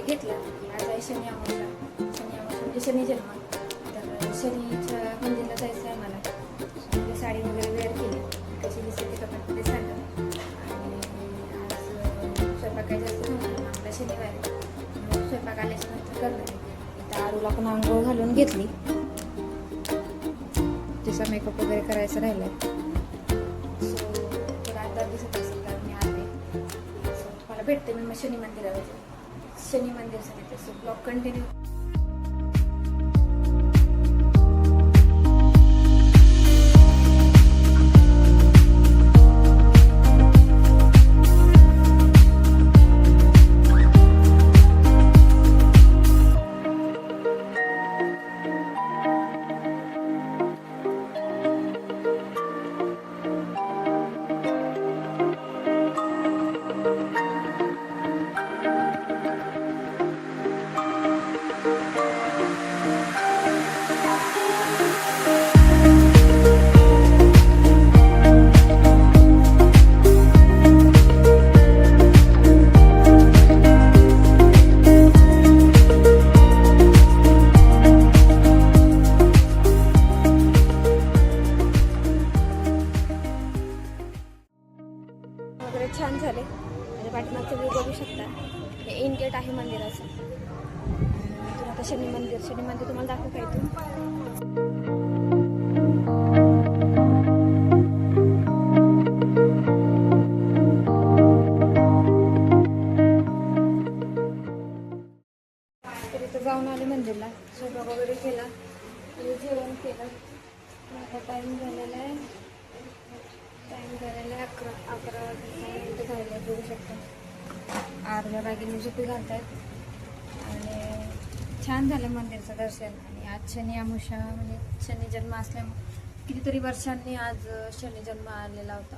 घेतला. आज आहे शनी अमावस्या. शनी अमावस्या म्हणजे शनी जन्म. तर शनीच्या मंदिरला जायचं आहे मला. म्हणजे साडी वगैरे वेअर केली. कशी दिसते ते कमेंटमध्ये सांगा. आणि आज स्वयंपाक काय जास्त नव्हता. आपला शनिवार आहे. स्वयंपाक आल्याच्या नंतर करणार आहे. इथं आरूला पण आंघोळ घालून घेतली. तिचा मेकअप वगैरे करायचं राहिलं. सो तुला आता दिसत असेल तर मी आले. सो तुम्हाला भेटते मी मग शनी मंदिरावर. शनी मंदिर सांगितलं. So blog continue. वगैरे छान झाले. आणि पाठीमागचं व्ह्यू बघू शकता. हे इन गेट आहे मंदिराचं. इथून आता शनी मंदिर तुम्हाला दाखवू का इथून. तर इथं जाऊन आले मंदिरला. स्वयंपाक वगैरे केला आणि जेवण केलं. आता टाईम झालेला आहे. 11 वाजता झाले. बघू शकता आरला रागिनी झोपी घालतायत. आणि छान झालं मंदिरचं दर्शन. आणि आज शनी अमावस्या म्हणजे शनी जन्म असल्यामुळे कितीतरी वर्षांनी आज शनी जन्म आलेला होता.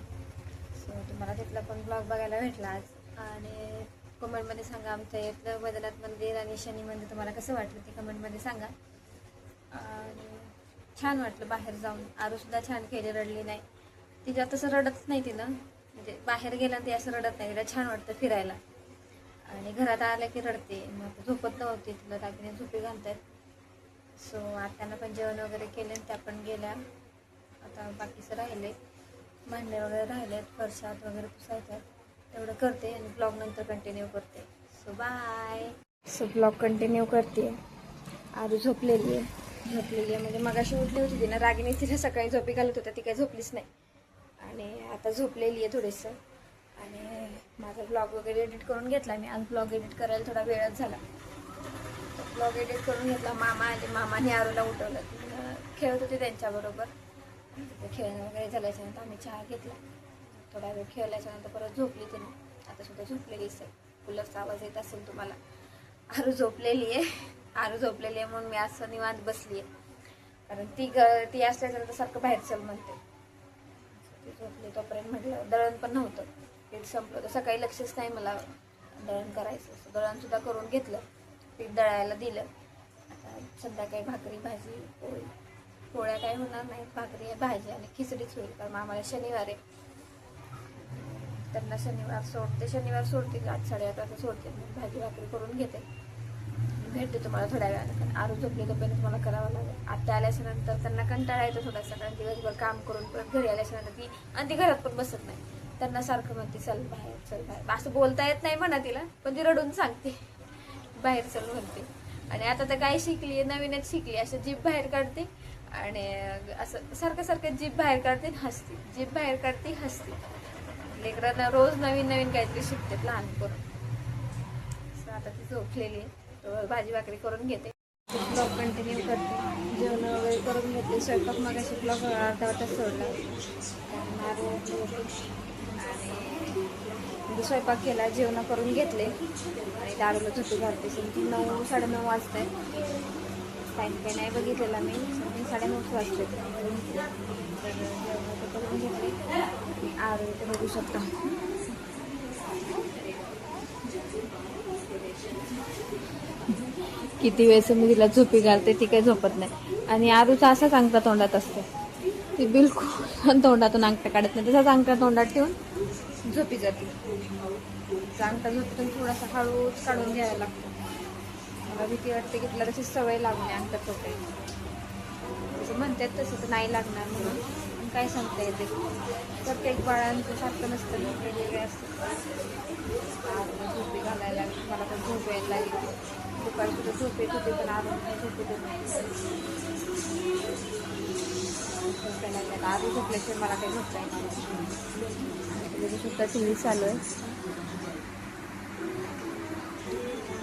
सो तुम्हाला तिथला पण ब्लॉग बघायला भेटला आज. आणि कमेंटमध्ये सांगा आमच्या इथलं बद्रीनाथ मंदिर आणि शनी मंदिर तुम्हाला कसं वाटलं ते कमेंटमध्ये सांगा. आणि छान वाटलं बाहेर जाऊन. आरूसुद्धा छान खेळली, रडली नाही. तिच्या तसं रडत नाही तिनं. म्हणजे बाहेर गेलं ते असं रडत नाही. तिला छान वाटतं फिरायला. आणि घरात आलं की रडते. मग झोपत नव्हती. तिला दागिने झोपी घालतात. सो आत्यानं पण जेवण वगैरे केले. त्या पण गेल्या. आता बाकीचं राहिले. भांडे वगैरे राहिलेत. फरशात वगैरे पुसायच्यात. तेवढं करते आणि ब्लॉग नंतर कंटिन्यू करते. So bye. So blog continue करते. आरू झोपलेली आहे म्हणजे मगाशी उठली होती तिनं. रागिनी तिला सकाळी झोपी घालत होत्या. ती काही झोपलीच नाही. आणि आता झोपलेली आहे थोडंसं. आणि माझा ब्लॉग वगैरे एडिट करून घेतला मी. आज ब्लॉग एडिट करायला थोडा वेळच झाला. ब्लॉग एडिट करून घेतला. मामा आले. मामाने आरूला उठवलं. खेळत होते त्यांच्याबरोबर. खेळणं वगैरे झाल्याच्यानंतर आम्ही चहा घेतला. थोडा वेळ खेळल्याच्यानंतर परत झोपली तिने. आता सुद्धा झोपलेली आहे. कूलरचा आवाज येत असेल तुम्हाला. आरू झोपलेली आहे म्हणून मी असं निवांत बसली आहे. कारण ती असल्याच्यानंतर सारखं बाहेर चल म्हणते. झोपली तोपर्यंत म्हटलं दळण पण नव्हतं. पीठ संपलं तर सकाळी लक्षच नाही मला दळण करायचं. दळणसुद्धा करून घेतलं. पीठ दळायला दिलं. आता संध्याकाळी भाकरी भाजी पोळी. पोळ्या काही होणार नाहीत. भाकरी भाजी आणि खिचडीच होईल. कारण आम्हाला शनिवार आहे. त्यांना शनिवार सोडते. 8, 8:30 वाजता सोडते. भाजी भाकरी करून घेते. भेटते तुम्हाला थोड्या वेळानं. कारण आरू झोपली तोपर्यंत तुम्हाला करावं लागेल. आत्या आल्याच्यानंतर त्यांना कंटाळा येतो थोडासा. कारण दिवसभर काम करून परत घरी आल्याच्यानंतर ती घरात पण बसत नाही. त्यांना सारखं म्हणते चल बाहेर. असं बोलता येत नाही म्हणा तिला. पण ती रडून सांगते बाहेर चल म्हणते. आणि आता तर काय शिकली, नवीनच शिकली. असं जीभ बाहेर काढते आणि असं सारखं जीभ बाहेर काढते हसते. जीभ बाहेर काढते हसते. लेकरांना रोज नवीन काहीतरी शिकतात लहान करून. आता ती झोपलेली आहे. भाजी भाकरी करून घेते. ब्लॉग कंटिन्यू करते. जेवण वगैरे करून घेते. स्वयंपाक मगाशी ब्लॉग अर्धा वाजता सोडला. आणि स्वयंपाक केला. जेवण करून घेतले. आणि दारूला झोपी घालते. 9, 9:30 वाजता आहे. टाईम काही नाही बघितलेला मी. 9:30 वाजते. तर जेवण करून घेतले. आरू ते बघू शकता. किती वेळेस मी तिला झोपी घालते. ती काही झोपत नाही. आणि आरूचा असाच अंगठा तोंडात असतो. ती बिलकुल तोंडातून अंगठा काढत नाही. तसाच अंगठा तोंडात ठेवून झोपी जाते. तिचा अंगठा झोपतून थोडासा हळूच काढून घ्यायला लागतो. मला भीती वाटते की तिला तशी सवय लागू नये अंगठा झोपायची. तसं म्हणतात तसं तर नाही लागणार म्हणून, पण काय सांगता येते. प्रत्येक बाळांचं सारखं नसतं, वेगवेगळे असतं. झोपी घालायला लागली, मला पण झोप यायला लागली. दुपारी सुद्धा झोप येत होती, पण आधी झोप येत होती. आधी झोपल्याशिवाय मला काही झोपता येणार सुद्धा टी व्ही चालू आहे.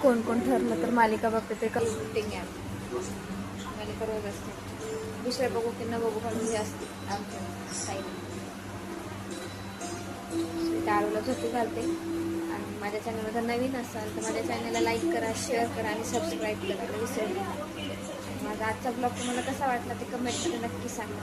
कोण कोण ठरलं तर मालिका बघते ते शूटिंग आहे. मालिका रोज असते. दुसऱ्या बघू की न बघू पण हे असते आमच्या साईडला. आरूला झोपी घालते. आणि माझ्या चॅनलवर जर नवीन असाल तर माझ्या चॅनलला लाईक करा, शेअर करा आणि सबस्क्राईब करायला विसरू नका. माझा आजचा ब्लॉग तुम्हाला कसा वाटला ते कमेंटमध्ये नक्की सांगा.